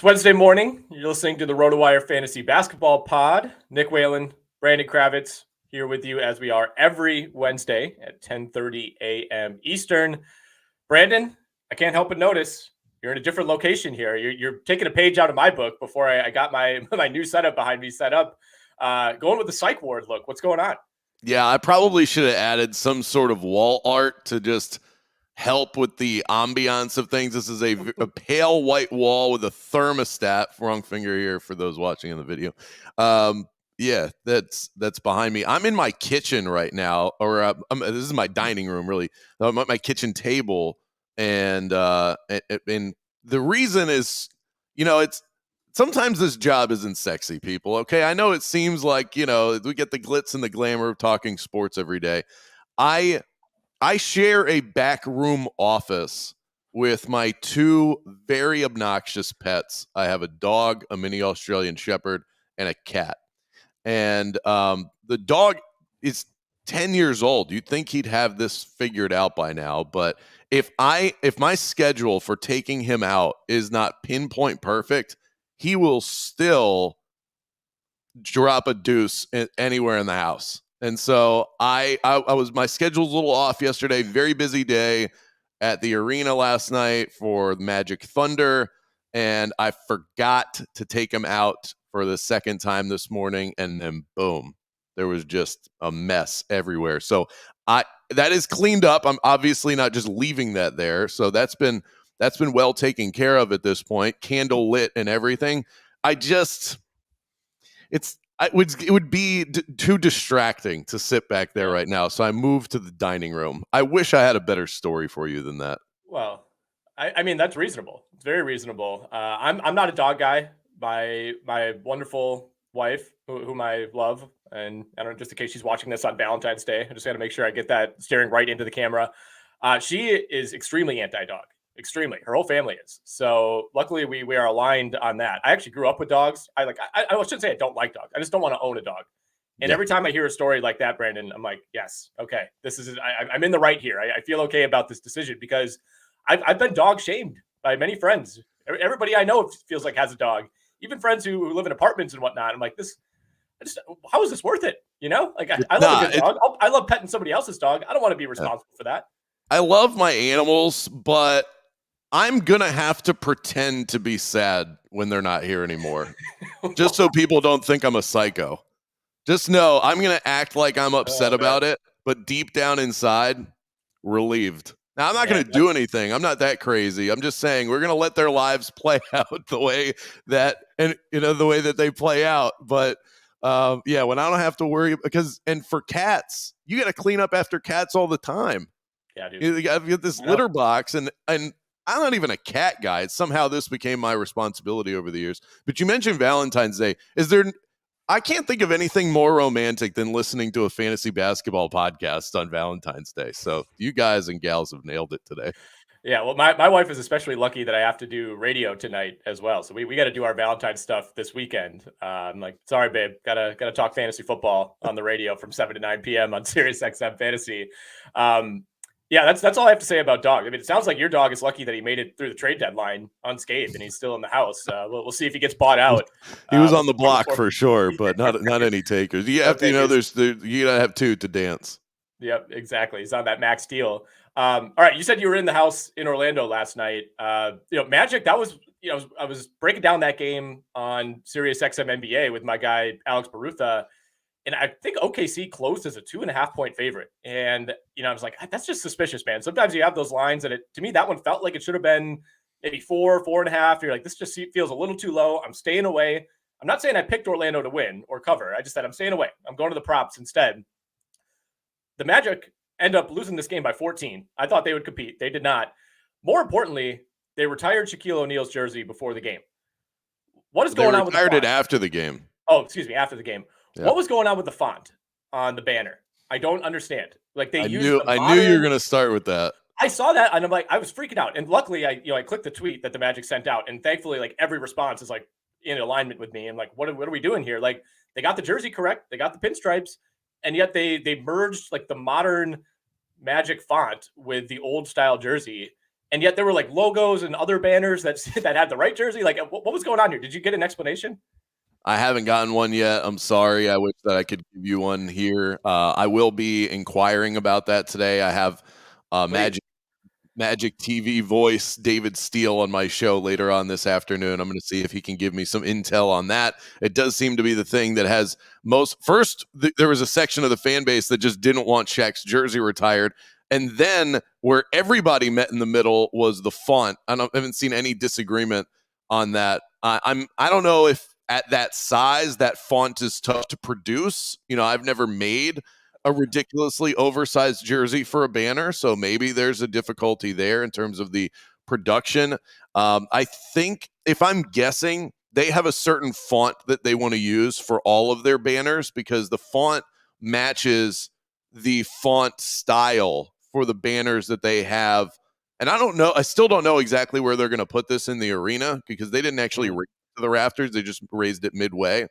It's Wednesday morning. You're listening to the RotoWire Fantasy Basketball Pod. Nick Whalen, Brandon Kravitz here with you as we are every Wednesday at 10:30 a.m. Eastern. Brandon, I can't help but notice you're in a different location here. You're taking a page out of my book before I got my new setup behind me set up. Going with the psych ward look. What's going on? Yeah, I probably should have added some sort of wall art to just help with the ambiance of things. This is a pale white wall with a thermostat. Wrong finger here for those watching in the video. Yeah, that's behind me. I'm in my kitchen right now, or this is my dining room, really. I'm at my kitchen table, and the reason is, it's sometimes this job isn't sexy, people. Okay, I know it seems like we get the glitz and the glamour of talking sports every day. I share a back room office with my two very obnoxious pets. I have a dog, a mini Australian Shepherd, and a cat. And the dog is 10 years old. You'd think he'd have this figured out by now. But if my schedule for taking him out is not pinpoint perfect, he will still drop a deuce anywhere in the house. And so my schedule's a little off yesterday. Very busy day at the arena last night for Magic Thunder, and I forgot to take him out for the second time this morning, and then boom, there was just a mess everywhere. So that is cleaned up. I'm obviously not just leaving that there. So that's been well taken care of at this point, candle lit and everything. It would be too distracting to sit back there right now, so I moved to the dining room. I wish I had a better story for you than that. Well, I mean, that's reasonable. It's very reasonable. I'm not a dog guy. My wonderful wife, whom I love, and I don't know, just in case she's watching this on Valentine's Day, I just got to make sure I get that staring right into the camera. She is extremely anti-dog. Extremely. Her whole family is. So luckily we are aligned on that. I actually grew up with dogs. I shouldn't say I don't like dogs. I just don't want to own a dog. And every time I hear a story like that, Brandon, I'm like, yes, okay, this is I'm in the right here. I feel okay about this decision because I've been dog shamed by many friends. Everybody I know feels like has a dog, even friends who live in apartments and whatnot. I'm like, how is this worth it? Like I love a good dog. I love petting somebody else's dog. I don't want to be responsible for that. I love my animals, but I'm going to have to pretend to be sad when they're not here anymore, just so people don't think I'm a psycho. Just know I'm going to act like I'm upset about it, but deep down inside, relieved. Now, I'm not going to do anything. I'm not that crazy. I'm just saying we're going to let their lives play out the way that they play out. But when I don't have to worry and for cats, you got to clean up after cats all the time. Yeah, dude. You got to get this litter box and I'm not even a cat guy. Somehow this became my responsibility over the years. But you mentioned Valentine's Day. I can't think of anything more romantic than listening to a fantasy basketball podcast on Valentine's Day. So you guys and gals have nailed it today. Yeah, well, my wife is especially lucky that I have to do radio tonight as well. So we got to do our Valentine's stuff this weekend. I'm like, sorry, babe, gotta talk fantasy football on the radio from 7 to 9 p.m. on Sirius XM Fantasy. Yeah, that's all I have to say about dog. I mean, it sounds like your dog is lucky that he made it through the trade deadline unscathed and he's still in the house. We'll see if he gets bought out. He was on the block for sure, but not any takers. You have to, you gotta have two to dance. Yep, exactly. He's on that max deal. All right, you said you were in the house in Orlando last night. Magic. That was, I was breaking down that game on Sirius XM NBA with my guy Alex Barutha. And I think OKC closed as a 2.5 point favorite. And, I was like, that's just suspicious, man. Sometimes you have those lines and to me, that one felt like it should have been maybe 4.5. You're like, this just feels a little too low. I'm staying away. I'm not saying I picked Orlando to win or cover. I just said I'm staying away. I'm going to the props instead. The Magic end up losing this game by 14. I thought they would compete. They did not. More importantly, they retired Shaquille O'Neal's jersey before the game. What is going on with the font? They retired it after the game. Oh, excuse me, after the game. Yeah. What was going on with the font on the banner? I don't understand. Like I knew you were going to start with that. I saw that and I'm like, I was freaking out. And luckily I clicked the tweet that the Magic sent out. And thankfully, like every response is like in alignment with me. I'm like, what are we doing here? Like they got the jersey correct. They got the pinstripes. And yet they merged like the modern Magic font with the old style jersey. and yet there were like logos and other banners that had the right jersey. Like, what was going on here? Did you get an explanation? I haven't gotten one yet. I'm sorry. I wish that I could give you one here. I will be inquiring about that today. I have Magic TV voice David Steele on my show later on this afternoon. I'm going to see if he can give me some intel on that. It does seem to be the thing that has there was a section of the fan base that just didn't want Shaq's jersey retired. And then where everybody met in the middle was the font. I haven't seen any disagreement on that. I don't know if at that size, that font is tough to produce. I've never made a ridiculously oversized jersey for a banner, so maybe there's a difficulty there in terms of the production. I think, if I'm guessing, they have a certain font that they want to use for all of their banners because the font matches the font style for the banners that they have. And I still don't know exactly where they're going to put this in the arena because they didn't actually raise it to the rafters. They just raised it midway.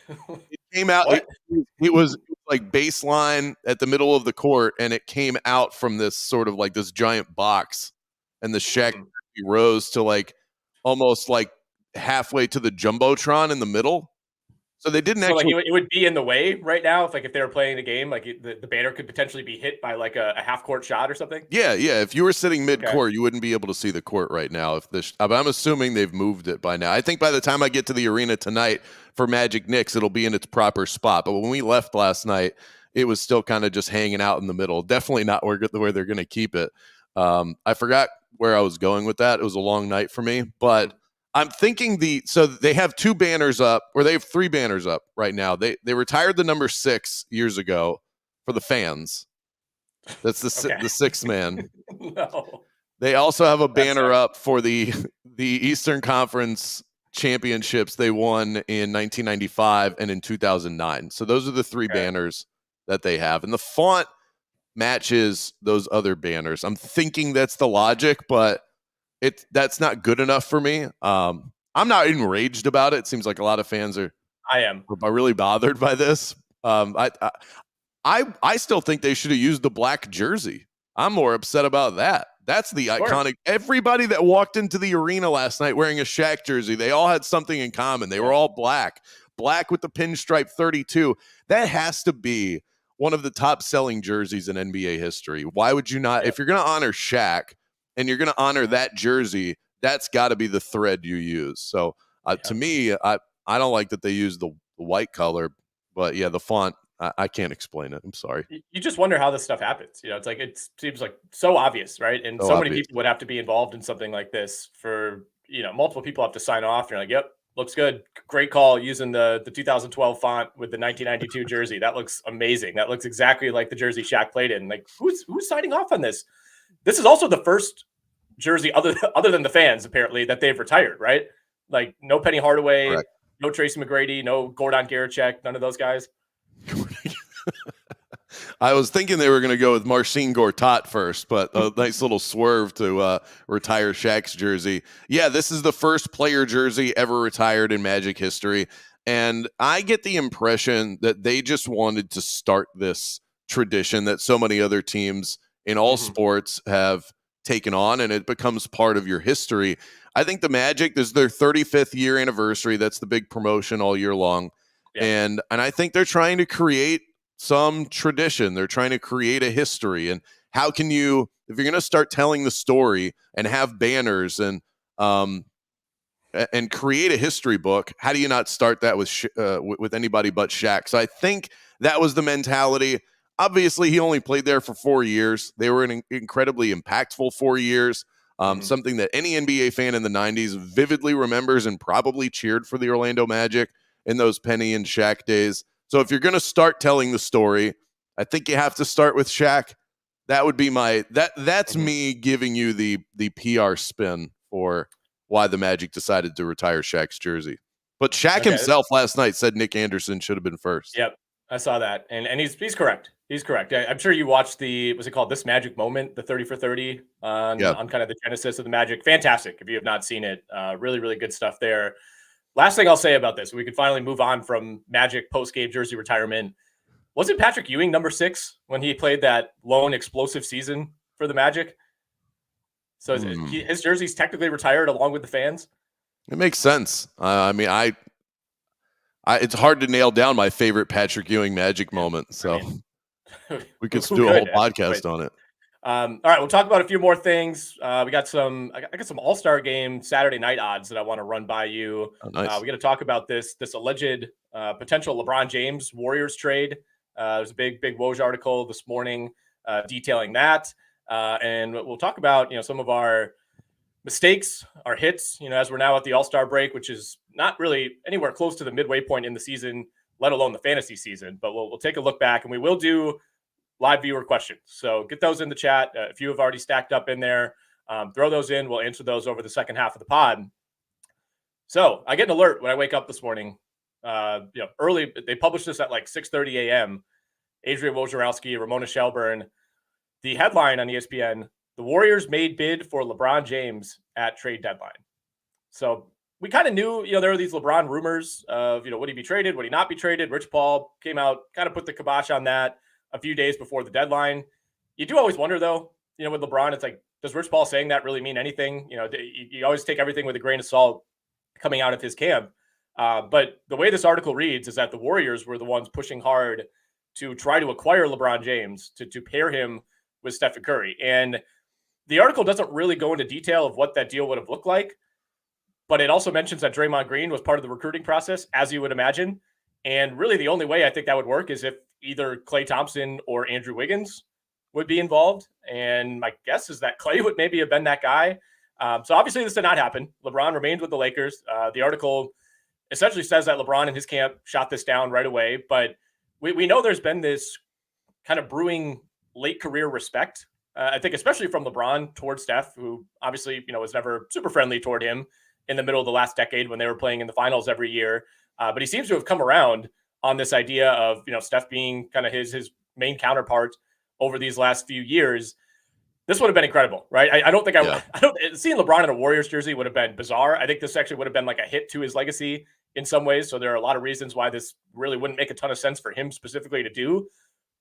It came out, it was like baseline at the middle of the court, and it came out from this sort of like this giant box, and the Shaq rose to like almost like halfway to the Jumbotron in the middle. So they didn't actually. Like it would be in the way right now if they were playing the game, like the banner could potentially be hit by like a half court shot or something. Yeah. If you were sitting mid court, you wouldn't be able to see the court right now. But I'm assuming they've moved it by now. I think by the time I get to the arena tonight for Magic Knicks, it'll be in its proper spot. But when we left last night, it was still kind of just hanging out in the middle. Definitely not where they're going to keep it. I forgot where I was going with that. It was a long night for me, but. I'm thinking so they have 2 banners up, or they have 3 banners up right now. They retired the number 6 years ago for the fans. That's the 6th man. No. They also have a banner up for the Eastern Conference championships they won in 1995 and in 2009. So those are the 3 banners that they have, and the font matches those other banners. I'm thinking that's the logic, but. That's not good enough for me. I'm not enraged about it. It seems like a lot of fans are really bothered by this. I still think they should have used the black jersey. I'm more upset about that. That's the iconic. Everybody that walked into the arena last night wearing a Shaq jersey, they all had something in common. They were all black with the pinstripe 32. That has to be one of the top selling jerseys in NBA history. Why would you not? If you're going to honor Shaq, and you're going to honor that jersey, that's got to be the thread you use. So to me, I don't like that they use the white color, but the font, I can't explain it. I'm sorry. You just wonder how this stuff happens. It's like, it seems like so obvious, right? And so many people would have to be involved in something like this for, multiple people have to sign off. You're like, yep, looks good. Great call using the 2012 font with the 1992 jersey. That looks amazing. That looks exactly like the jersey Shaq played in. Like, who's signing off on this? This is also the first jersey other than the fans, apparently, that they've retired, right? Like, no Penny Hardaway, correct. No Tracy McGrady, no Gordon Garicek, none of those guys. I was thinking they were going to go with Marcin Gortat first, but a nice little swerve to retire Shaq's jersey. Yeah, this is the first player jersey ever retired in Magic history, and I get the impression that they just wanted to start this tradition that so many other teams in all sports have taken on, and it becomes part of your history. I think the Magic, this is their 35th year anniversary. That's the big promotion all year long. Yeah. And I think they're trying to create some tradition. They're trying to create a history. And how can you, if you're going to start telling the story and have banners and create a history book, how do you not start that with anybody but Shaq? So I think that was the mentality. Obviously, he only played there for 4 years. They were an incredibly impactful 4 years, something that any NBA fan in the 90s vividly remembers and probably cheered for the Orlando Magic in those Penny and Shaq days. So if you're going to start telling the story, I think you have to start with Shaq. That would be that's me giving you the PR spin for why the Magic decided to retire Shaq's jersey. But Shaq himself last night said Nick Anderson should have been first. Yep. I saw that, and he's correct. He's correct. I'm sure you watched what's it called? This Magic Moment, the 30 for 30 on kind of the genesis of the Magic. Fantastic. If you have not seen it, really, really good stuff there. Last thing I'll say about this, we could finally move on from Magic post-game jersey retirement. Wasn't Patrick Ewing number 6 when he played that lone explosive season for the Magic? So his jersey's technically retired along with the fans. It makes sense. I mean, it's hard to nail down my favorite Patrick Ewing Magic moment. So we could do a whole podcast on it. All right, we'll talk about a few more things. I got some All-Star game Saturday night odds that I want to run by you. Oh, nice. We're going to talk about this alleged potential LeBron James Warriors trade. There's a big Woj article this morning detailing that, and we'll talk about some of our mistakes, our hits. As we're now at the All-Star break, which is not really anywhere close to the midway point in the season, let alone the fantasy season. But we'll take a look back, and we will do live viewer questions. So get those in the chat. If you have already stacked up in there, throw those in. We'll answer those over the second half of the pod. So I get an alert when I wake up this morning. Early. They published this at like 6:30 a.m. Adrian Wojnarowski, Ramona Shelburne. The headline on ESPN: the Warriors made bid for LeBron James at trade deadline. So we kind of knew, there were these LeBron rumors of, would he be traded? Would he not be traded? Rich Paul came out, kind of put the kibosh on that a few days before the deadline. You do always wonder, though, with LeBron, it's like, does Rich Paul saying that really mean anything? You always take everything with a grain of salt coming out of his camp. But the way this article reads is that the Warriors were the ones pushing hard to try to acquire LeBron James to pair him with Stephen Curry. And the article doesn't really go into detail of what that deal would have looked like, but it also mentions that Draymond Green was part of the recruiting process, as you would imagine. And really the only way I think that would work is if either Klay Thompson or Andrew Wiggins would be involved. And my guess is that Klay would maybe have been that guy. So obviously this did not happen. LeBron remained with the Lakers. The article essentially says that LeBron and his camp shot this down right away. But we know there's been this kind of brewing late career respect. I think especially from LeBron towards Steph, who obviously, was never super friendly toward him in the middle of the last decade when they were playing in the finals every year. But he seems to have come around on this idea of, Steph being kind of his main counterpart over these last few years. This would have been incredible, right? I don't think seeing LeBron in a Warriors jersey would have been bizarre. I think this actually would have been like a hit to his legacy in some ways. So there are a lot of reasons why this really wouldn't make a ton of sense for him specifically to do.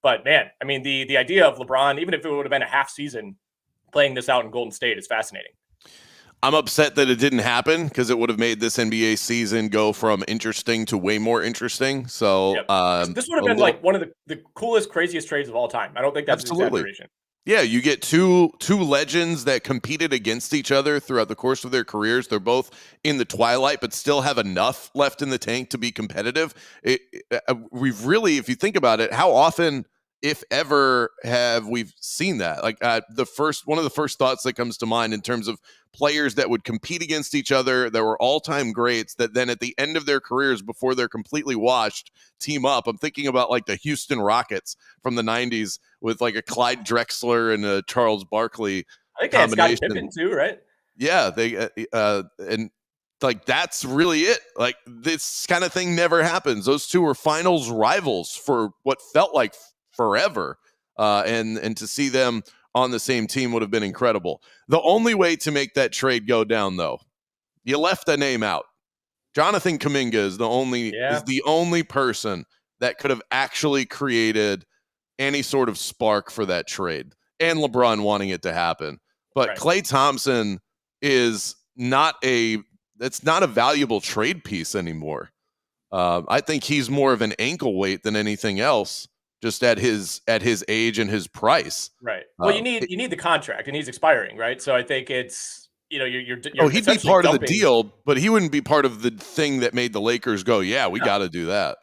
But man, I mean, the idea of LeBron, even if it would have been a half season playing this out in Golden State, is fascinating. I'm upset that it didn't happen because it would have made this NBA season go from interesting to way more interesting. So this would have been like one of the coolest, craziest trades of all time. I don't think that's an exaggeration. Yeah, you get two legends that competed against each other throughout the course of their careers. They're both in the twilight, but still have enough left in the tank to be competitive. We've really, if you think about it, how often, if ever, have we seen that? Like one of the first thoughts that comes to mind in terms of players that would compete against each other, that were all-time greats, that then at the end of their careers, before they're completely washed, team up. I'm thinking about like the Houston Rockets from the 90s with like a Clyde Drexler and a Charles Barkley I think they had Scottie Pippen too, right? Yeah, they and like that's really it. Like this kind of thing never happens. Those two were finals rivals for what felt like forever, and to see them on the same team would have been incredible. The only way to make that trade go down, though, you left a name out. Jonathan Kuminga is the only person that could have actually created any sort of spark for that trade, and LeBron wanting it to happen. But right. Klay Thompson is not a valuable trade piece anymore. I think he's more of an ankle weight than anything else, just at his age and his price. Right. Well, you need the contract, and he's expiring, right? So I think it's you're he'd be part of the deal, but he wouldn't be part of the thing that made the Lakers go, yeah, we got to do that.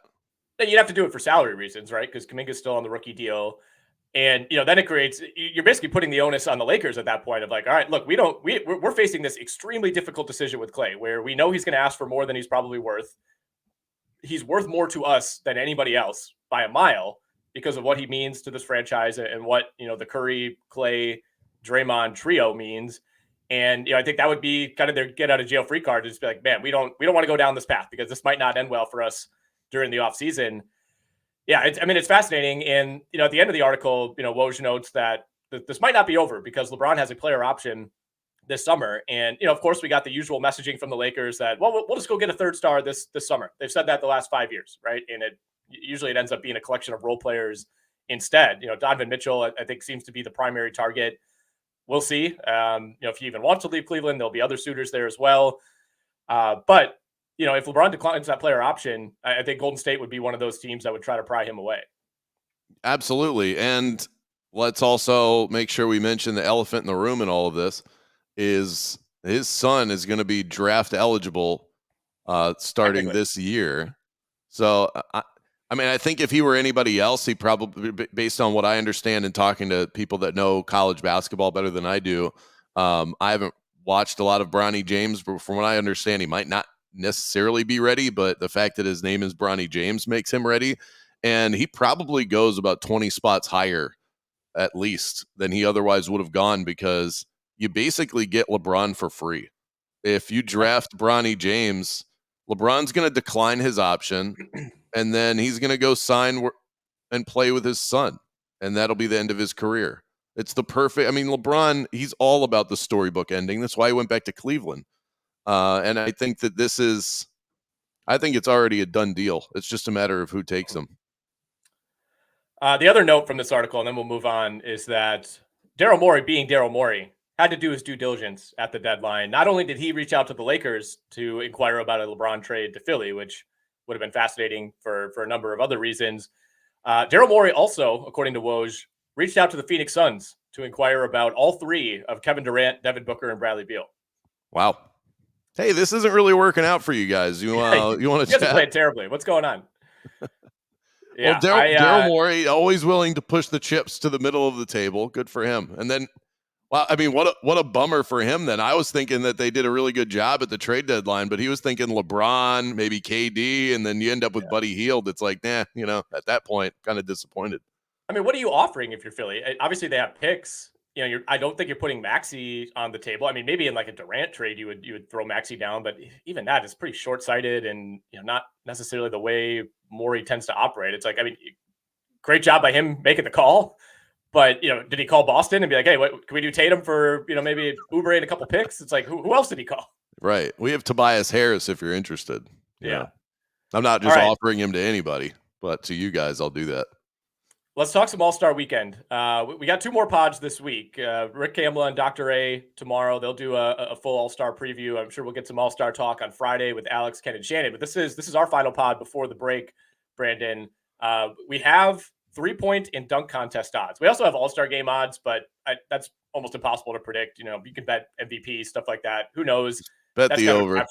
You'd have to do it for salary reasons, right? Because Kuminga's still on the rookie deal. And, then it creates, you're basically putting the onus on the Lakers at that point of like, all right, look, we're facing this extremely difficult decision with Klay, where we know he's going to ask for more than he's probably worth. He's worth more to us than anybody else by a mile because of what he means to this franchise and what, the Curry, Klay, Draymond trio means. And, I think that would be kind of their get out of jail free card to just be like, man, we don't want to go down this path because this might not end well for us during the offseason. Yeah, it's fascinating. And, at the end of the article, Woj notes that this might not be over because LeBron has a player option this summer. And, of course, we got the usual messaging from the Lakers that, well, we'll just go get a third star this summer. They've said that the last 5 years, right? And it ends up being a collection of role players instead. Donovan Mitchell, I think, seems to be the primary target. we'll see. If he even wants to leave Cleveland, there'll be other suitors there as well. But if LeBron declines that player option, I think Golden State would be one of those teams that would try to pry him away. Absolutely. And let's also make sure we mention the elephant in the room in all of this is his son is going to be draft eligible starting this year. So, I think if he were anybody else, he probably, based on what I understand and talking to people that know college basketball better than I do, I haven't watched a lot of Bronny James, but from what I understand, he might not necessarily be ready, but the fact that his name is Bronny James makes him ready. And he probably goes about 20 spots higher, at least, than he otherwise would have gone, because you basically get LeBron for free. If you draft Bronny James, LeBron's going to decline his option, and then he's going to go sign and play with his son, and that'll be the end of his career. It's the perfect. LeBron, he's all about the storybook ending. That's why he went back to Cleveland. And I think that I think it's already a done deal. It's just a matter of who takes him. The other note from this article, and then we'll move on, is that Daryl Morey, being Daryl Morey, had to do his due diligence at the deadline. Not only did he reach out to the Lakers to inquire about a LeBron trade to Philly, which would have been fascinating for a number of other reasons, Daryl Morey also, according to Woj, reached out to the Phoenix Suns to inquire about all three of Kevin Durant, Devin Booker, and Bradley Beal. Wow. Hey, this isn't really working out for you guys. You want to chat? You guys are playing terribly. What's going on? Yeah, well, Daryl Morey, always willing to push the chips to the middle of the table. Good for him. And then, what a bummer for him then. I was thinking that they did a really good job at the trade deadline, but he was thinking LeBron, maybe KD, and then you end up with Buddy Hield. It's like, at that point, kind of disappointed. What are you offering if you're Philly? Obviously, they have picks. I don't think you're putting Maxey on the table. Maybe in like a Durant trade, you would throw Maxey down, but even that is pretty short-sighted and not necessarily the way Morey tends to operate. It's like, great job by him making the call, but did he call Boston and be like, hey, what can we do Tatum for maybe Oubre and a couple picks? It's like, who else did he call? Right. We have Tobias Harris if you're interested. Yeah. I'm not just offering him to anybody, but to you guys, I'll do that. Let's talk some All-Star Weekend. We got two more pods this week. Rick Kamla and Dr. A tomorrow. They'll do a full All-Star preview. I'm sure we'll get some All-Star talk on Friday with Alex, Ken, and Shannon. But this is our final pod before the break, Brandon. We have 3-point and dunk contest odds. We also have All-Star game odds, but that's almost impossible to predict. You can bet MVP, stuff like that. Who knows? Bet the over.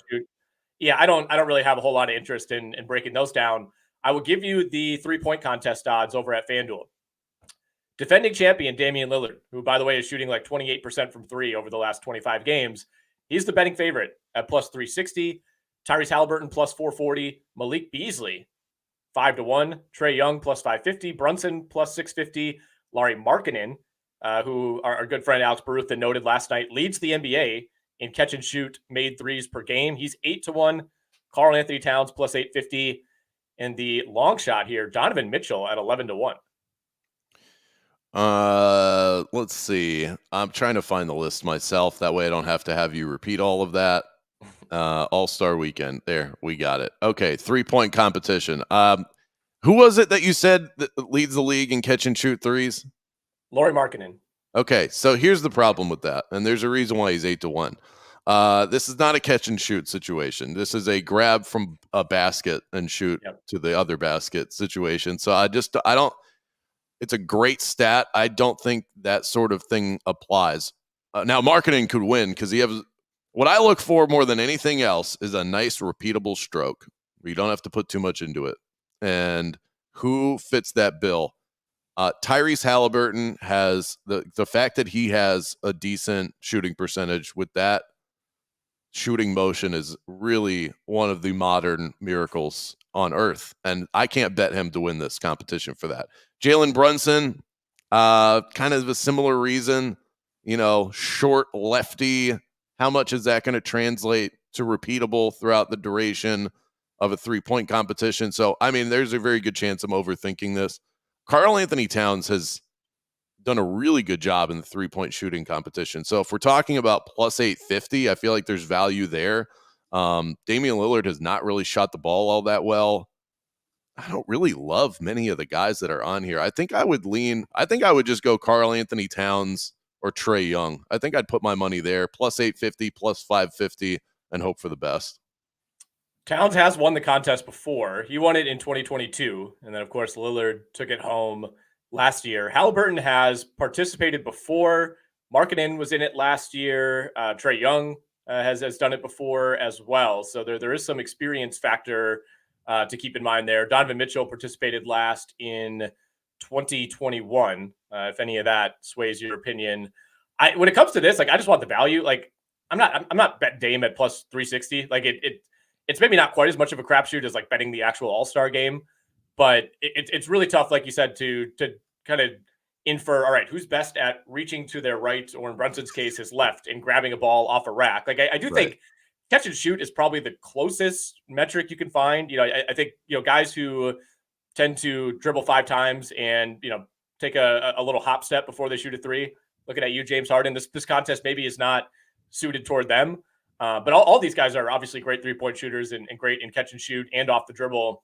Yeah, I don't really have a whole lot of interest in breaking those down. I will give you the 3-point contest odds over at FanDuel. Defending champion Damian Lillard, who, by the way, is shooting like 28% from three over the last 25 games. He's the betting favorite at plus 360. Tyrese Halliburton plus 440. Malik Beasley 5-1. Trae Young plus 550. Brunson plus 650. Lauri Markkanen, who our good friend Alex Barutha noted last night, leads the NBA in catch and shoot made threes per game. He's 8-1. Karl Anthony Towns plus 850. And the long shot here, Donovan Mitchell at 11-1. Let's see. I'm trying to find the list myself. That way I don't have to have you repeat all of that. All-Star Weekend. There, we got it. Okay, 3-point competition. Who was it that you said that leads the league in catch and shoot threes? Lauri Markkanen. Okay, so here's the problem with that, and there's a reason why he's 8-1. This is not a catch and shoot situation. This is a grab from a basket and shoot to the other basket situation. So I don't, it's a great stat. I don't think that sort of thing applies. Now Markkanen could win because what I look for more than anything else is a nice repeatable stroke where you don't have to put too much into it. And who fits that bill? Tyrese Halliburton has the fact that he has a decent shooting percentage with that shooting motion is really one of the modern miracles on earth. And I can't bet him to win this competition for that. Jalen Brunson, kind of a similar reason, short lefty. How much is that going to translate to repeatable throughout the duration of a 3-point competition? So, there's a very good chance I'm overthinking this. Karl Anthony Towns has done a really good job in the 3-point shooting competition. So if we're talking about plus 850, I feel like there's value there. Damian Lillard has not really shot the ball all that well. I don't really love many of the guys that are on here. I think I would just go Karl Anthony Towns or Trae Young. I think I'd put my money there, plus 850, plus 550, and hope for the best. Towns has won the contest before. He won it in 2022. And then, of course, Lillard took it home last year. Halliburton has participated before. Markkanen was in it last year. Trae Young has done it before as well. So there is some experience factor to keep in mind there. Donovan Mitchell participated last in 2021. If any of that sways your opinion, when it comes to this, like I just want the value. Like I'm not bet Dame at plus 360. Like it's maybe not quite as much of a crapshoot as like betting the actual All-Star game, but it's really tough, like you said, to kind of infer, all right, who's best at reaching to their right, or in Brunson's case, his left, and grabbing a ball off a rack. Like I do think catch and shoot is probably the closest metric you can find. I think, guys who tend to dribble 5 times and, take a little hop step before they shoot a 3. Looking at you, James Harden, this contest maybe is not suited toward them. But all these guys are obviously great 3-point shooters and great in catch and shoot and off the dribble.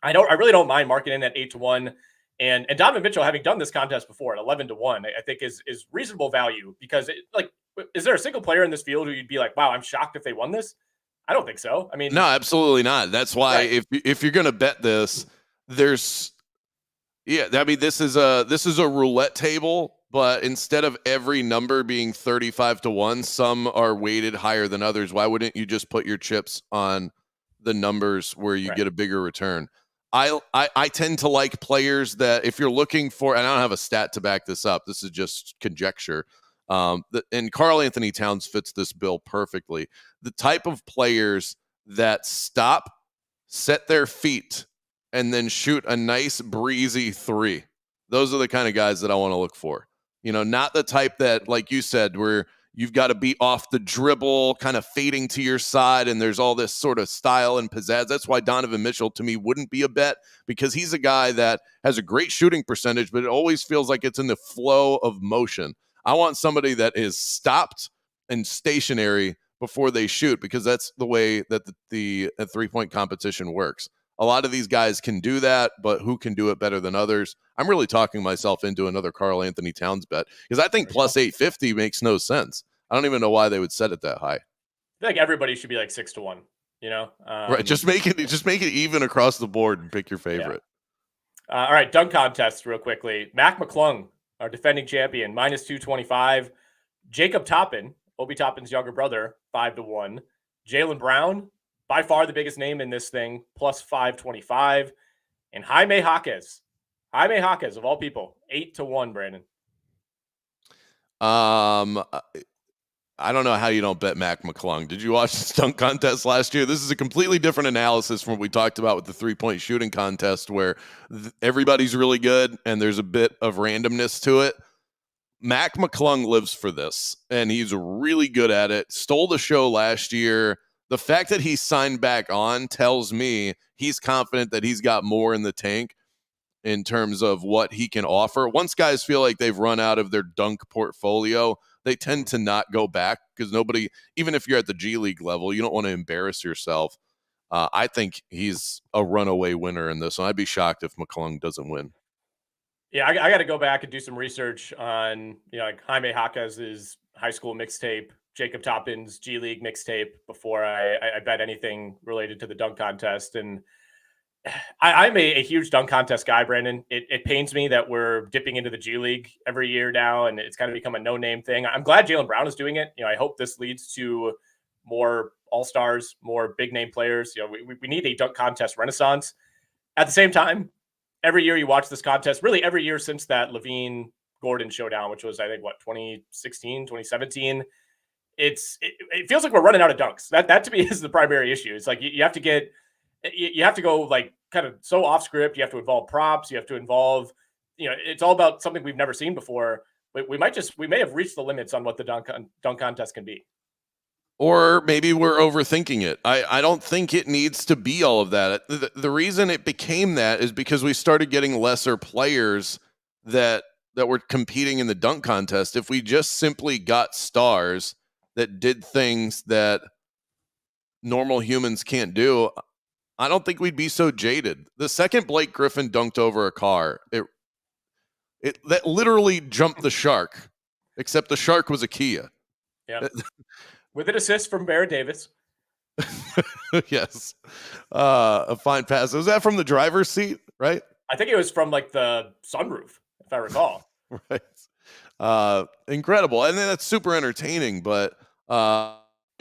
I really don't mind marking in at 8-1. And Donovan Mitchell, having done this contest before at 11-1, I think is reasonable value, because is there a single player in this field who you'd be like, wow, I'm shocked if they won this? I don't think so. I mean, no, absolutely not. That's why if you're going to bet this, this is a roulette table. But instead of every number being 35-1, some are weighted higher than others. Why wouldn't you just put your chips on the numbers where you get a bigger return? I tend to like players that, if you're looking for, and I don't have a stat to back this up, this is just conjecture, and Karl Anthony Towns fits this bill perfectly. The type of players that stop, set their feet, and then shoot a nice breezy 3. Those are the kind of guys that I want to look for. Not the type that, like you said, where you've got to be off the dribble, kind of fading to your side, and there's all this sort of style and pizzazz. That's why Donovan Mitchell, to me, wouldn't be a bet, because he's a guy that has a great shooting percentage, but it always feels like it's in the flow of motion. I want somebody that is stopped and stationary before they shoot, because that's the way that the 3-point competition works. A lot of these guys can do that, but who can do it better than others? I'm really talking myself into another Karl Anthony Towns bet, because I think plus 850 makes no sense. I don't even know why they would set it that high. I feel like everybody should be like 6-1, right. Just make it even across the board and pick your favorite. Yeah. All right. Dunk contests real quickly. Mac McClung, our defending champion, minus 225. Jacob Toppin, Obi Toppin's younger brother, 5-1. Jaylen Brown, by far the biggest name in this thing, plus 525. And Jaime Jaquez, of all people, 8-1, Brandon. I don't know how you don't bet Mac McClung. Did you watch the dunk contest last year? This is a completely different analysis from what we talked about with the 3-point shooting contest, where everybody's really good and there's a bit of randomness to it. Mac McClung lives for this, and he's really good at it. Stole the show last year. The fact that he signed back on tells me he's confident that he's got more in the tank in terms of what he can offer. Once guys feel like they've run out of their dunk portfolio, they tend to not go back, because nobody, even if you're at the G League level, you don't want to embarrass yourself. I think he's a runaway winner in this one. I'd be shocked if McClung doesn't win. Yeah, I got to go back and do some research on, like Jaime Jaquez's high school mixtape, Jacob Toppin's G League mixtape, before I bet anything related to the dunk contest. And I'm a huge dunk contest guy, Brandon. It pains me that we're dipping into the G League every year now, and it's kind of become a no-name thing. I'm glad Jaylen Brown is doing it. I hope this leads to more all-stars, more big-name players. We need a dunk contest renaissance. At the same time, every year you watch this contest, really every year since that Levine-Gordon showdown, which was, I think, 2016, 2017, it feels like we're running out of dunks. That to me is the primary issue. It's like you have to go like kind of so off script. You have to involve props. You have to involve, it's all about something we've never seen before. We may have reached the limits on what the dunk contest can be. Or maybe we're overthinking it. I don't think it needs to be all of that. The reason it became that is because we started getting lesser players that were competing in the dunk contest. If we just simply got stars that did things that normal humans can't do, I don't think we'd be so jaded. The second Blake Griffin dunked over a car, that literally jumped the shark. except the shark was a Kia. Yeah. With an assist from Barrett Davis. Yes. A fine pass. Was that from the driver's seat, right? I think it was from like the sunroof, if I recall. Right. Incredible. And then that's super entertaining, but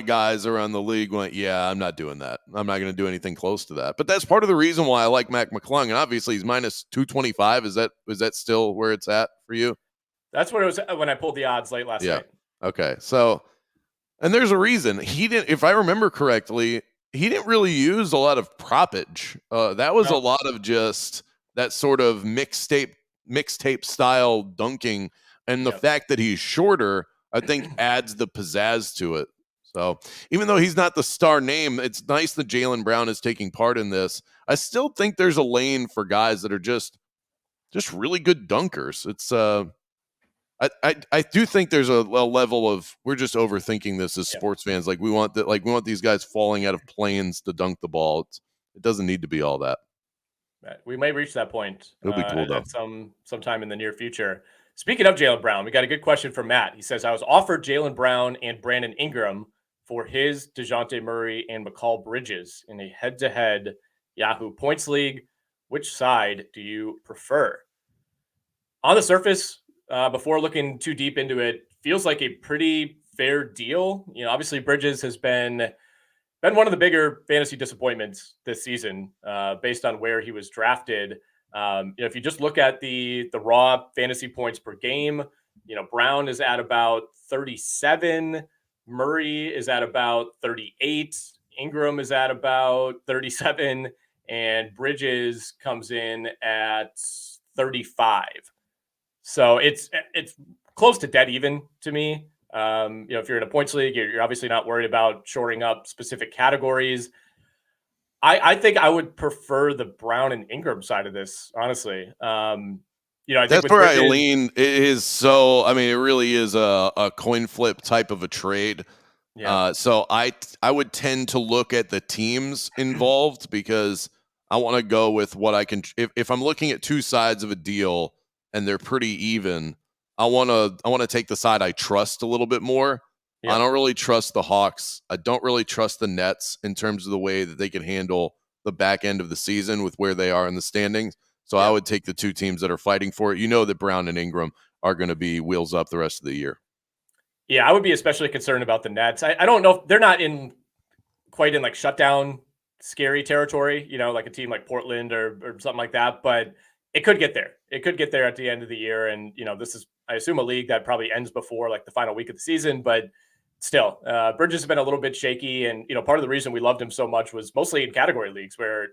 guys around the league went, yeah, I'm not doing that. I'm not going to do anything close to that. But that's part of the reason why I like Mac McClung. And obviously he's minus 225. Is that still where it's at for you? That's what it was when I pulled the odds late last night. Okay. So, and there's a reason he didn't, if I remember correctly, he didn't really use a lot of propage. That was a lot of just that sort of mixtape style dunking. And the fact that he's shorter, I think adds the pizzazz to it. So even though he's not the star name, it's nice that Jaylen Brown is taking part in this. I still think there's a lane for guys that are just really good dunkers. It's I do think there's a level of we're just overthinking this as sports fans. Like we want these guys falling out of planes to dunk the ball. It doesn't need to be all that. We may reach that point. It'll be cool though. At sometime in the near future. Speaking of Jaylen Brown, we got a good question from Matt. He says, I was offered Jaylen Brown and Brandon Ingram for his DeJounte Murray and McCall Bridges in a head-to-head Yahoo Points League. Which side do you prefer? On the surface, before looking too deep into it, feels like a pretty fair deal. Obviously Bridges has been one of the bigger fantasy disappointments this season, based on where he was drafted. If you just look at the raw fantasy points per game, Brown is at about 37, Murray is at about 38, Ingram is at about 37, and Bridges comes in at 35. So it's close to dead even to me. If you're in a points league, you're obviously not worried about shoring up specific categories. I think I would prefer the Brown and Ingram side of this, honestly. I think that's where I lean. It is so. I mean, it really is a coin flip type of a trade. Yeah. So I would tend to look at the teams involved because I want to go with what I can. If I'm looking at two sides of a deal and they're pretty even, I want to take the side I trust a little bit more. Yeah. I don't really trust the Hawks. I don't really trust the Nets in terms of the way that they can handle the back end of the season with where they are in the standings. So I would take the two teams that are fighting for it. That Brown and Ingram are going to be wheels up the rest of the year. Yeah, I would be especially concerned about the Nets. I don't know if they're not quite in like shutdown scary territory, like a team like Portland or something like that, but it could get there. It could get there at the end of the year. And, this is, I assume, a league that probably ends before like the final week of the season, but still, Bridges has been a little bit shaky. And, part of the reason we loved him so much was mostly in category leagues where,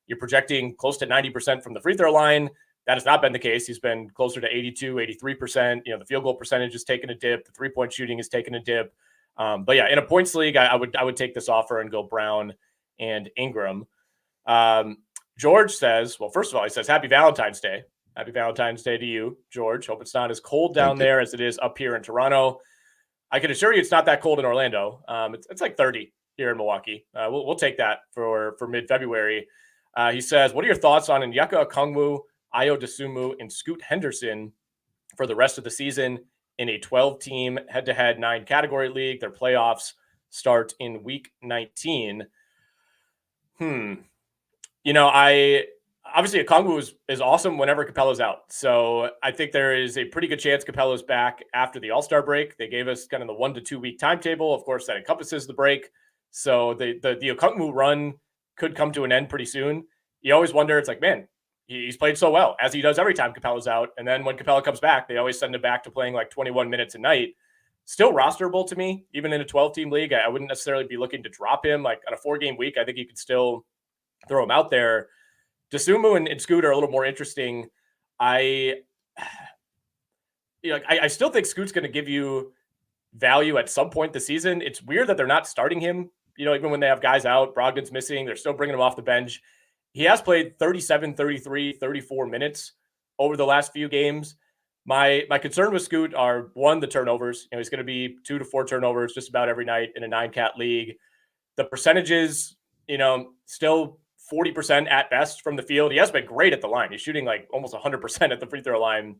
you're projecting close to 90% from the free throw line. That has not been the case. He's been closer to 82, 83%. The field goal percentage has taken a dip. The 3-point shooting has taken a dip. But yeah, in a points league, I would take this offer and go Brown and Ingram. George says, well, first of all, he says, Happy Valentine's Day. Happy Valentine's Day to you, George. Hope it's not as cold down there as it is up here in Toronto. I can assure you it's not that cold in Orlando. It's like 30 here in Milwaukee. We'll take that for mid-February. He says, what are your thoughts on Onyeka Okongwu, Ayo Dosunmu, and Scoot Henderson for the rest of the season in a 12-team head-to-head 9-category league? Their playoffs start in week 19. Obviously Okongwu is awesome whenever Capella's out. So I think there is a pretty good chance Capella's back after the All-Star break. They gave us kind of the 1 to 2 week timetable. Of course, that encompasses the break. So the Okongwu run could come to an end pretty soon. You always wonder, it's like, man, he's played so well, as he does every time Capella's out. And then when Capella comes back, they always send him back to playing like 21 minutes a night. Still rosterable to me, even in a 12-team league. I wouldn't necessarily be looking to drop him. Like on a 4-game week, I think you could still throw him out there. Dosunmu and Scoot are a little more interesting. I still think Scoot's going to give you value at some point this season. It's weird that they're not starting him. Even when they have guys out, Brogdon's missing, they're still bringing him off the bench. He has played 37, 33, 34 minutes over the last few games. My concern with Scoot are, one, the turnovers. He's going to be 2 to 4 turnovers just about every night in a 9-cat league. The percentages, still 40% at best from the field. He has been great at the line. He's shooting like almost 100% at the free throw line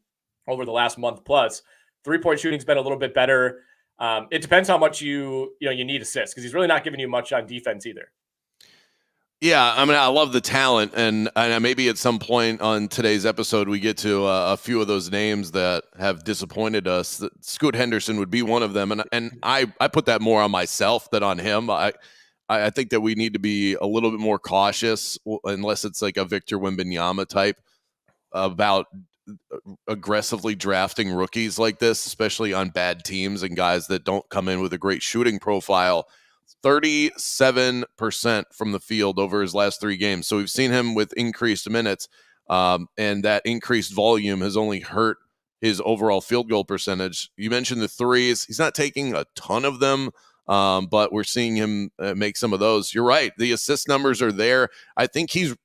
over the last month plus. 3-point shooting's been a little bit better. It depends how much you need assists, because he's really not giving you much on defense either. Yeah, I mean, I love the talent, and maybe at some point on today's episode we get to a few of those names that have disappointed us. Scoot Henderson would be one of them, and I put that more on myself than on him. I think that we need to be a little bit more cautious, unless it's like a Victor Wembanyama type, about aggressively drafting rookies like this, especially on bad teams and guys that don't come in with a great shooting profile. 37% from the field over his last 3 games. So we've seen him with increased minutes, and that increased volume has only hurt his overall field goal percentage. You mentioned the threes. He's not taking a ton of them, but we're seeing him make some of those. You're right. The assist numbers are there. I think he's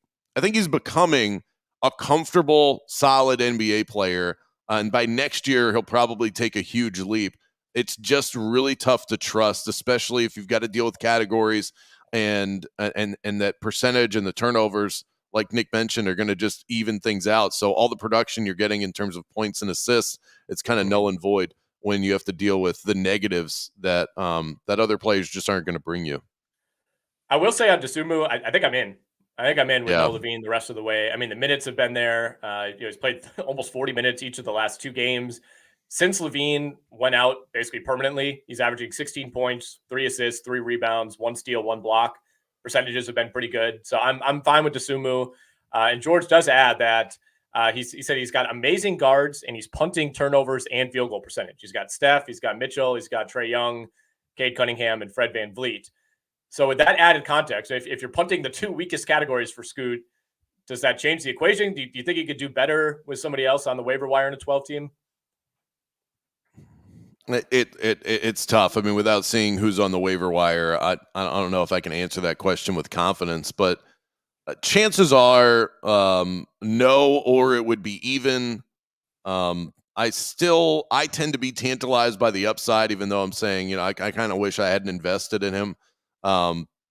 becoming a comfortable, solid NBA player. And by next year, he'll probably take a huge leap. It's just really tough to trust, especially if you've got to deal with categories and that percentage and the turnovers, like Nick mentioned, are going to just even things out. So all the production you're getting in terms of points and assists, it's kind of null and void when you have to deal with the negatives that other players just aren't going to bring you. I will say on Dosunmu, I think I'm in. I think I'm in with Yeah. no LaVine the rest of the way. I mean, the minutes have been there. He's played almost 40 minutes each of the last 2 games. Since LaVine went out basically permanently, he's averaging 16 points, 3 assists, 3 rebounds, 1 steal, 1 block. Percentages have been pretty good. So I'm fine with Dosunmu. And George does add that he said he's got amazing guards, and he's punting turnovers and field goal percentage. He's got Steph, he's got Mitchell, he's got Trae Young, Cade Cunningham, and Fred VanVleet. So with that added context, if you're punting the 2 weakest categories for Scoot, does that change the equation? Do you think he could do better with somebody else on the waiver wire in a 12 team? It's tough. I mean, without seeing who's on the waiver wire, I don't know if I can answer that question with confidence, but chances are no, or it would be even. I tend to be tantalized by the upside, even though I'm saying, I kind of wish I hadn't invested in him.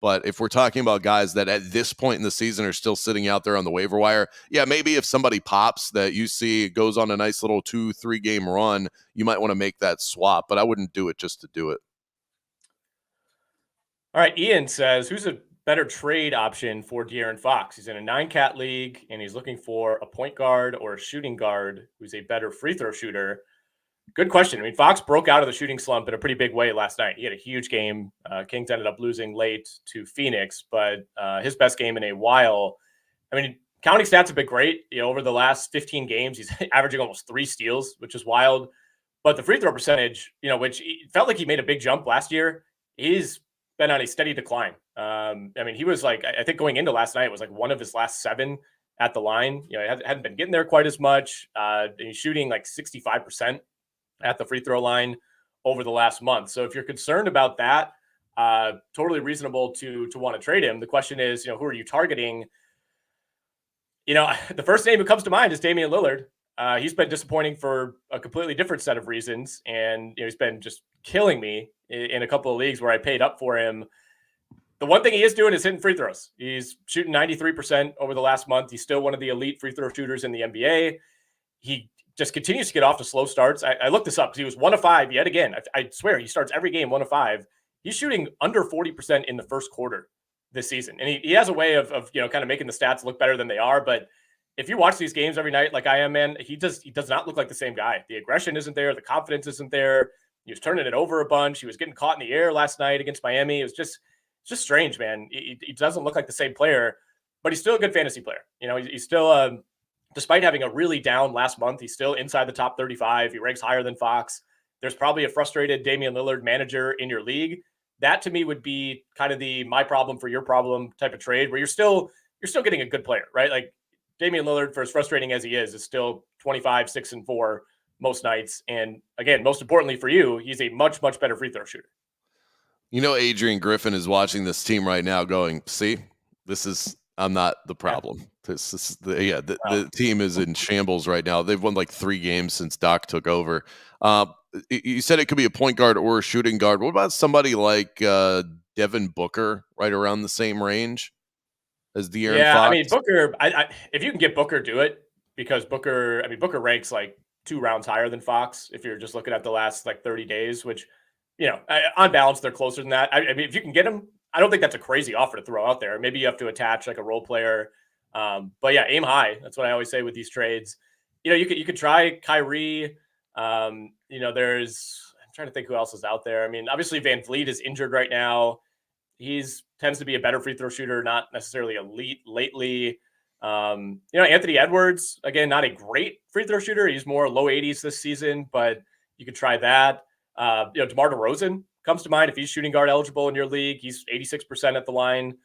But if we're talking about guys that at this point in the season are still sitting out there on the waiver wire, yeah, maybe if somebody pops that you see goes on a nice little 2-3 game run, you might want to make that swap, but I wouldn't do it just to do it. All right. Ian says, who's a better trade option for De'Aaron Fox? He's in a 9-cat league, and he's looking for a point guard or a shooting guard who's a better free throw shooter. Good question. I mean, Fox broke out of the shooting slump in a pretty big way last night. He had a huge game. Kings ended up losing late to Phoenix, but his best game in a while. I mean, counting stats have been great. Over the last 15 games, he's averaging almost 3 steals, which is wild. But the free throw percentage, which felt like he made a big jump last year, he's been on a steady decline. I mean, he was like, I think going into last night, it was like one of his last 7 at the line. He hadn't been getting there quite as much. He's shooting like 65% at the free throw line over the last month. So if you're concerned about that, totally reasonable to want to trade him. The question is, who are you targeting? The first name that comes to mind is Damian Lillard. He's been disappointing for a completely different set of reasons. And he's been just killing me in a couple of leagues where I paid up for him. The one thing he is doing is hitting free throws. He's shooting 93% over the last month. He's still one of the elite free throw shooters in the NBA. He just continues to get off to slow starts. I looked this up because he was 1 of 5 yet again. I swear he starts every game 1 of 5. He's shooting under 40% in the first quarter this season. And he has a way of kind of making the stats look better than they are. But if you watch these games every night, like I am, man, he does not look like the same guy. The aggression isn't there. The confidence isn't there. He was turning it over a bunch. He was getting caught in the air last night against Miami. It was just strange, man. He doesn't look like the same player, but he's still a good fantasy player. He's still despite having a really down last month, he's still inside the top 35. He ranks higher than Fox. There's probably a frustrated Damian Lillard manager in your league. That to me would be kind of the my problem for your problem type of trade where you're still getting a good player, right? Like Damian Lillard, for as frustrating as he is still 25, 6 and 4 most nights. And again, most importantly for you, he's a much, much better free throw shooter. Adrian Griffin is watching this team right now going, see, I'm not the problem. The team is in shambles right now. They've won like 3 games since Doc took over. You said it could be a point guard or a shooting guard. What about somebody like Devin Booker, right around the same range as De'Aaron Fox? I mean, Booker, if you can get Booker, do it, because Booker ranks like 2 rounds higher than Fox if you're just looking at the last like 30 days, which, on balance, they're closer than that. I mean, if you can get him, I don't think that's a crazy offer to throw out there. Maybe you have to attach like a role player. But yeah, aim high. That's what I always say with these trades. You could try Kyrie. I'm trying to think who else is out there. I mean, obviously Van Vliet is injured right now. Tends to be a better free throw shooter, not necessarily elite lately. Anthony Edwards, again, not a great free throw shooter. He's more low 80s this season, but you could try that. DeMar DeRozan comes to mind if he's shooting guard eligible in your league. He's 86% at the line.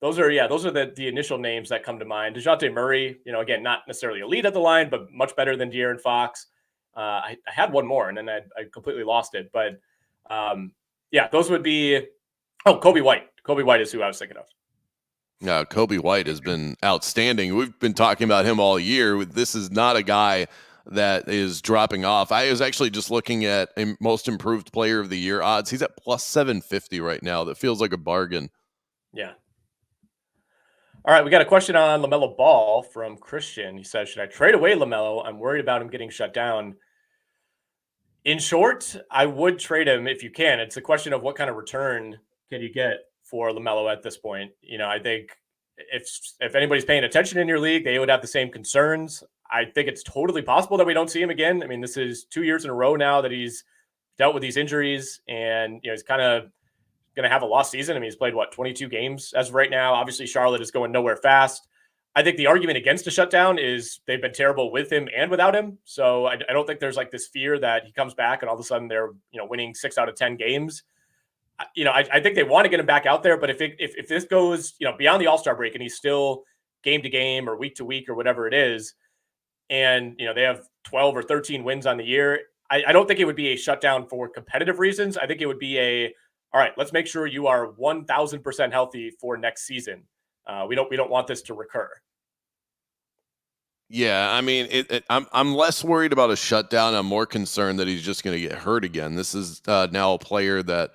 Those are the initial names that come to mind. DeJounte Murray, again, not necessarily elite at the line, but much better than De'Aaron Fox. I had one more and then I completely lost it. But those would be. Oh, Kobe White. Kobe White is who I was thinking of. No, Kobe White has been outstanding. We've been talking about him all year. This is not a guy that is dropping off. I was actually just looking at most improved player of the year odds. He's at plus 750 right now. That feels like a bargain. Yeah. All right, we got a question on LaMelo Ball from Christian. He says, should I trade away LaMelo? I'm worried about him getting shut down. In short, I would trade him if you can. It's a question of what kind of return can you get for LaMelo at this point. I think if anybody's paying attention in your league, they would have the same concerns. I think it's totally possible that we don't see him again. I mean, this is 2 years in a row now that he's dealt with these injuries, and he's kind of going to have a lost season. I mean, he's played 22 games as of right now. Obviously, Charlotte is going nowhere fast. I think the argument against a shutdown is they've been terrible with him and without him. So I don't think there's like this fear that he comes back and all of a sudden they're winning 6 out of 10 games. I think they want to get him back out there, but if this goes beyond the All-Star break and he's still game to game or week to week or whatever it is, and they have 12 or 13 wins on the year, I don't think it would be a shutdown for competitive reasons. I think it would be all right, let's make sure you are 1,000% healthy for next season. We don't want this to recur. Yeah, I mean, I'm less worried about a shutdown. I'm more concerned that he's just going to get hurt again. This is now a player that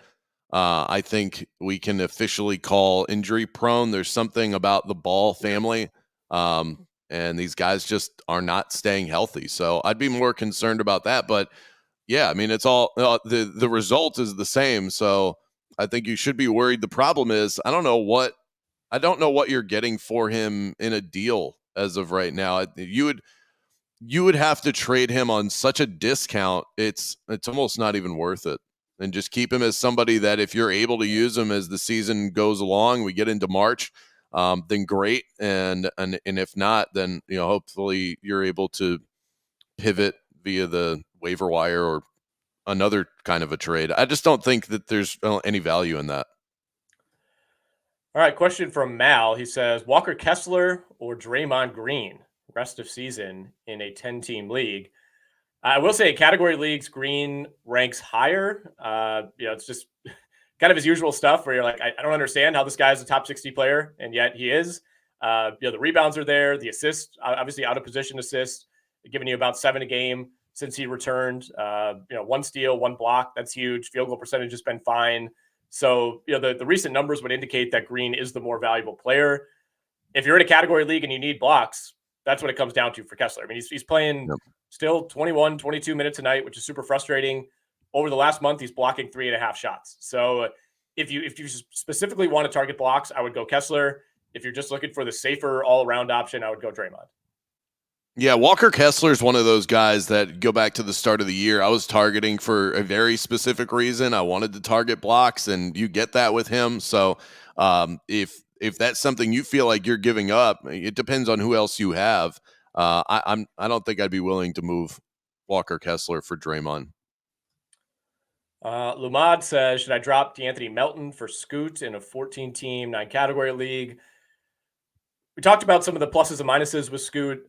I think we can officially call injury prone. There's something about the Ball family, and these guys just are not staying healthy. So I'd be more concerned about that. But yeah, I mean, it's all the result is the same. So I think you should be worried. The problem is I don't know what you're getting for him in a deal as of right now. You would have to trade him on such a discount. It's almost not even worth it. And just keep him as somebody that if you're able to use him as the season goes along, we get into March, then great. And if not, then hopefully you're able to pivot via the waiver wire or another kind of a trade. I just don't think that there's any value in that. All right, question from Mal. He says, Walker Kessler or Draymond Green rest of season in a 10-team league? I will say category leagues, Green ranks higher. It's just kind of his usual stuff where you're like, I don't understand how this guy is a top 60 player, and yet he is. The rebounds are there. The assists, obviously out of position assists, giving you about 7 a game since he returned. 1 steal, 1 block. That's huge. Field goal percentage has been fine. So, the recent numbers would indicate that Green is the more valuable player. If you're in a category league and you need blocks, that's what it comes down to for Kessler. I mean, he's playing still 21, 22 minutes a night, which is super frustrating. Over the last month, he's blocking 3.5 shots. So if you specifically want to target blocks, I would go Kessler. If you're just looking for the safer all-around option, I would go Draymond. Yeah, Walker Kessler is one of those guys that go back to the start of the year. I was targeting for a very specific reason. I wanted to target blocks, and you get that with him. So if that's something you feel like you're giving up, it depends on who else you have. I don't think I'd be willing to move Walker Kessler for Draymond. Lumad says, should I drop D'Anthony Melton for Scoot in a 14-team, 9-category league? We talked about some of the pluses and minuses with Scoot.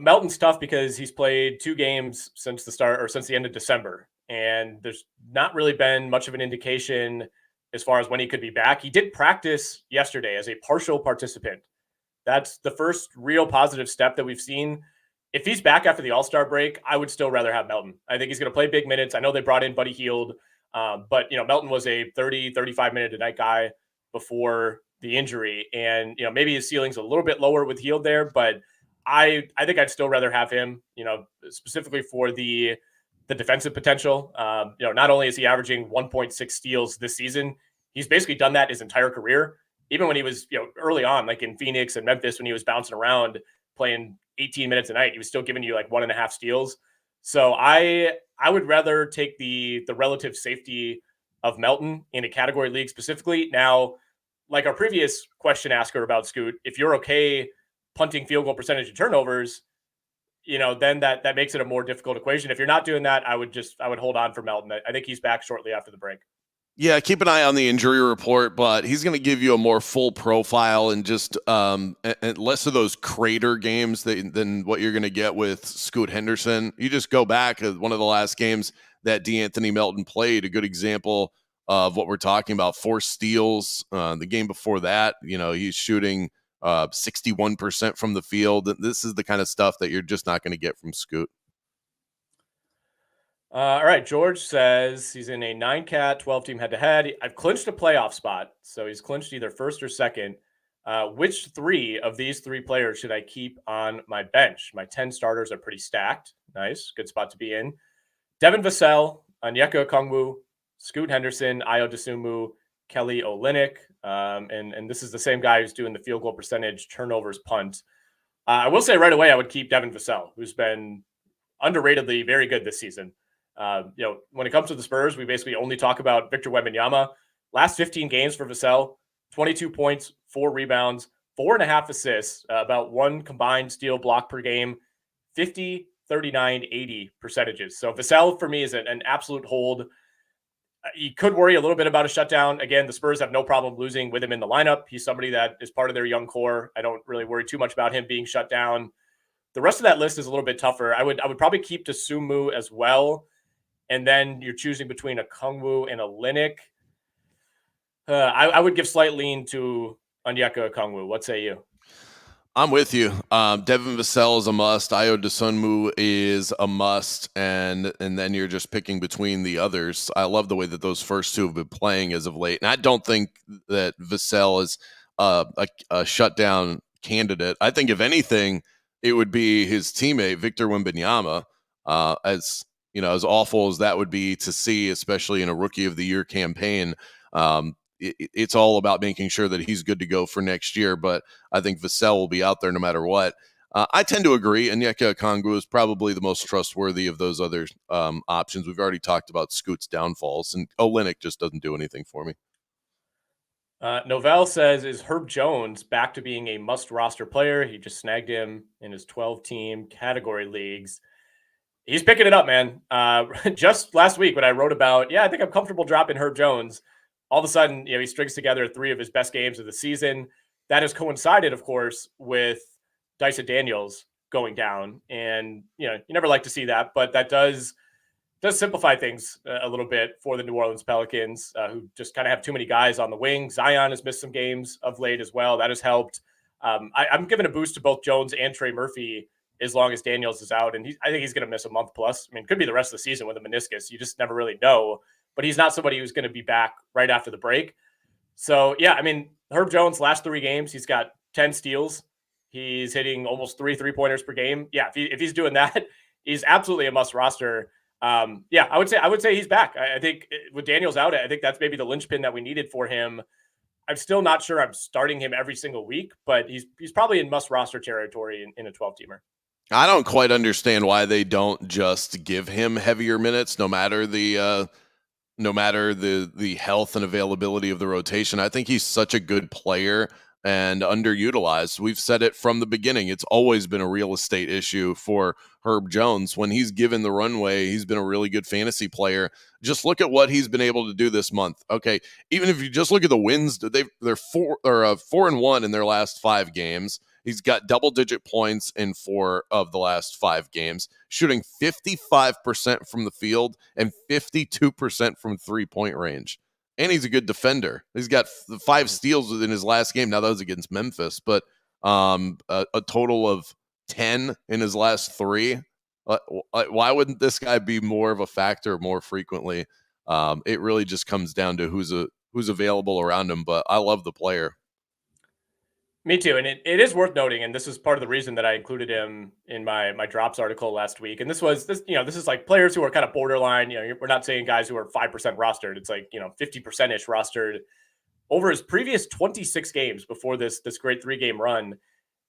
Melton's tough because he's played 2 games since the end of December, and there's not really been much of an indication as far as when he could be back. He did practice yesterday as a partial participant. That's the first real positive step that we've seen. If he's back after the All-Star break, I would still rather have Melton. I think he's going to play big minutes. I know they brought in Buddy Hield, but Melton was a 30, 35-minute a night guy before the injury, and maybe his ceiling's a little bit lower with Hield there, but I think I'd still rather have him, specifically for the defensive potential. Not only is he averaging 1.6 steals this season, he's basically done that his entire career. Even when he was, early on, like in Phoenix and Memphis, when he was bouncing around playing 18 minutes a night, he was still giving you like 1.5 steals. So I would rather take the relative safety of Melton in a category league specifically. Now, like our previous question asker about Scoot, if you're okay punting field goal percentage and turnovers, then that makes it a more difficult equation. If you're not doing that, I would hold on for Melton. I think he's back shortly after the break. Yeah, keep an eye on the injury report, but he's going to give you a more full profile and just and less of those crater games than what you're going to get with Scoot Henderson. You just go back at one of the last games that DeAnthony Melton played, a good example of what we're talking about. 4 steals. The game before that, he's shooting 61% from the field. This is the kind of stuff that you're just not going to get from Scoot. All right. George says he's in a 9-cat, 12-team head-to-head. I've clinched a playoff spot, so he's clinched either first or second. Which 3 of these 3 players should I keep on my bench? My 10 starters are pretty stacked. Nice. Good spot to be in. Devin Vassell, Onyeka Okongwu, Scoot Henderson, Dosunmu, Kelly Olynyk. And this is the same guy who's doing the field goal percentage, turnovers, punt. I will say right away I would keep Devin Vassell, who's been underratedly very good this season. When it comes to the Spurs, we basically only talk about Victor Wembanyama. Last 15 games for Vassell, 22 points, 4 rebounds, 4.5 assists, about 1 combined steal block per game, 50, 39, 80 percentages. So Vassell for me is an absolute hold. You could worry a little bit about a shutdown. Again, the Spurs have no problem losing with him in the lineup. He's somebody that is part of their young core. I don't really worry too much about him being shut down. The rest of that list is a little bit tougher. I would probably keep Dosunmu as well. And then you're choosing between Okongwu and Olynyk. I would give slight lean to Onyeka Okongwu. What say you? I'm with you. Devin Vassell is a must. Dosunmu is a must, and then you're just picking between the others. I love the way that those first 2 have been playing as of late, and I don't think that Vassell is a shutdown candidate. I think if anything, it would be his teammate Victor Wembanyama. As awful as that would be to see, especially in a Rookie of the Year campaign, it's all about making sure that he's good to go for next year. But I think Vassell will be out there no matter what. I tend to agree. Onyeka Okongwu is probably the most trustworthy of those other options. We've already talked about Scoot's downfalls, and Olynyk just doesn't do anything for me. Novell says, is Herb Jones back to being a must-roster player? He just snagged him in his 12-team category leagues. He's picking it up, man. Just last week when I wrote about, I think I'm comfortable dropping Herb Jones, all of a sudden, he strings together 3 of his best games of the season. That has coincided, of course, with Dyson Daniels going down. And, you never like to see that, but that does simplify things a little bit for the New Orleans Pelicans, who just kind of have too many guys on the wing. Zion has missed some games of late as well. That has helped. I'm giving a boost to both Jones and Trey Murphy as long as Daniels is out. And I think he's going to miss a month plus. I mean, it could be the rest of the season with a meniscus. You just never really know. But he's not somebody who's going to be back right after the break. So, Herb Jones, last 3 games, he's got 10 steals. He's hitting almost 3 3-pointers per game. Yeah, if he's doing that, he's absolutely a must roster. I would say he's back. I think with Daniels out, I think that's maybe the linchpin that we needed for him. I'm still not sure I'm starting him every single week, but he's probably in must roster territory in a 12-teamer. I don't quite understand why they don't just give him heavier minutes, no matter the health and availability of the rotation. I think he's such a good player and underutilized. We've said it from the beginning. It's always been a real estate issue for Herb Jones. When he's given the runway, he's been a really good fantasy player. Just look at what he's been able to do this month. Okay, even if you just look at the wins, they're 4-1 in their last 5 games. He's got double-digit points in 4 of the last 5 games, shooting 55% from the field and 52% from 3-point range. And he's a good defender. He's got 5 steals in his last game. Now, that was against Memphis, but a total of 10 in his last 3. Why wouldn't this guy be more of a factor more frequently? It really just comes down to who's available around him, but I love the player. Me too. And it is worth noting, and this is part of the reason that I included him in my drops article last week. And this is like players who are kind of borderline, we're not saying guys who are 5% rostered. It's like, 50% ish rostered. Over his previous 26 games before this great 3-game run,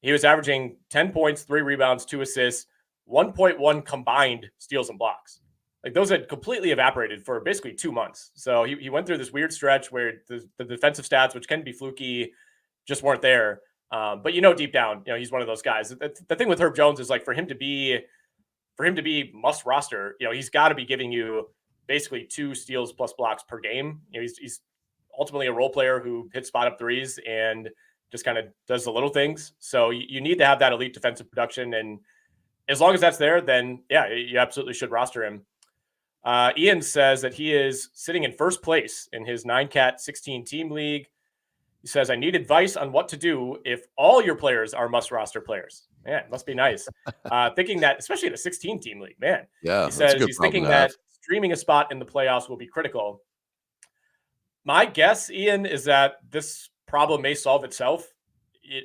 he was averaging 10 points, 3 rebounds, 2 assists, 1.1 combined steals and blocks. Like those had completely evaporated for basically 2 months. So he went through this weird stretch where the defensive stats, which can be fluky, just weren't there. But deep down, he's one of those guys. The thing with Herb Jones is like for him to be must roster, he's got to be giving you basically 2 steals plus blocks per game. He's ultimately a role player who hits spot up threes and just kind of does the little things. So you need to have that elite defensive production. And as long as that's there, then yeah, you absolutely should roster him. Ian says that he is sitting in first place in his 9-cat 16 team league. He says, I need advice on what to do if all your players are must roster players. Man, must be nice. Thinking that, especially in a 16 team league, man. Yeah. He says he's thinking that streaming a spot in the playoffs will be critical. My guess, Ian, is that this problem may solve itself.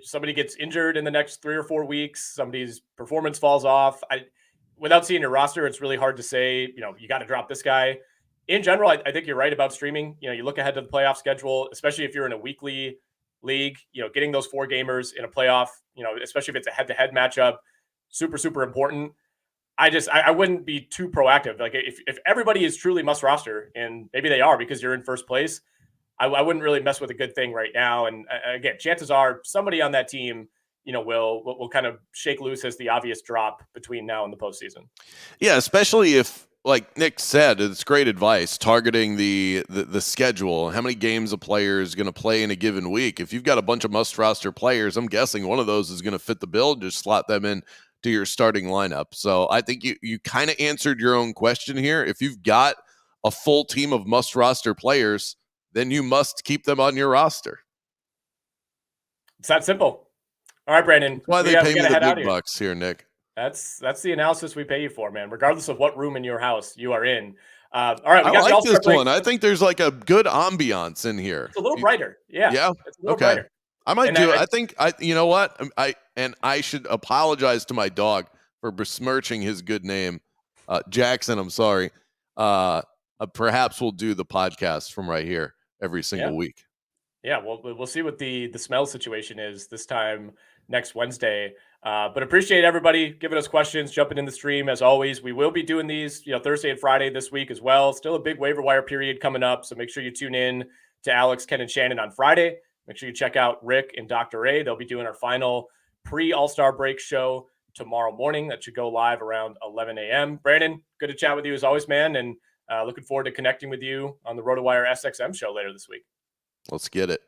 Somebody gets injured in the next 3 or 4 weeks. Somebody's performance falls off. Without seeing your roster, it's really hard to say, you got to drop this guy. In general, I think you're right about streaming. You look ahead to the playoff schedule, especially if you're in a weekly league, getting those 4 gamers in a playoff, especially if it's a head-to-head matchup, super, super important. I wouldn't be too proactive. Like if everybody is truly must roster, and maybe they are because you're in first place, I wouldn't really mess with a good thing right now. And again, chances are somebody on that team, will kind of shake loose as the obvious drop between now and the postseason. Yeah, especially if, like Nick said, it's great advice targeting the schedule. How many games a player is going to play in a given week? If you've got a bunch of must roster players, I'm guessing one of those is going to fit the bill. Just slot them in to your starting lineup. So I think you kind of answered your own question here. If you've got a full team of must roster players, then you must keep them on your roster. It's that simple. All right, Brandon. That's why they pay me the big bucks here, Nick. That's the analysis we pay you for, man. Regardless of what room in your house you are in. All right, we got I like this one. I think there's like a good ambiance in here. It's a little brighter. Yeah. Yeah. It's a little brighter. I might do it. I think you know what? I should apologize to my dog for besmirching his good name. Jackson, I'm sorry. Perhaps we'll do the podcast from right here every single week. Yeah, we'll see what the smell situation is this time next Wednesday. But appreciate everybody giving us questions, jumping in the stream as always. We will be doing these, Thursday and Friday this week as well. Still a big waiver wire period coming up, so make sure you tune in to Alex, Ken, and Shannon on Friday. Make sure you check out Rick and Dr. A. They'll be doing our final pre-All-Star break show tomorrow morning. That should go live around 11 a.m. Brandon, good to chat with you as always, man, and looking forward to connecting with you on the RotoWire SXM show later this week. Let's get it.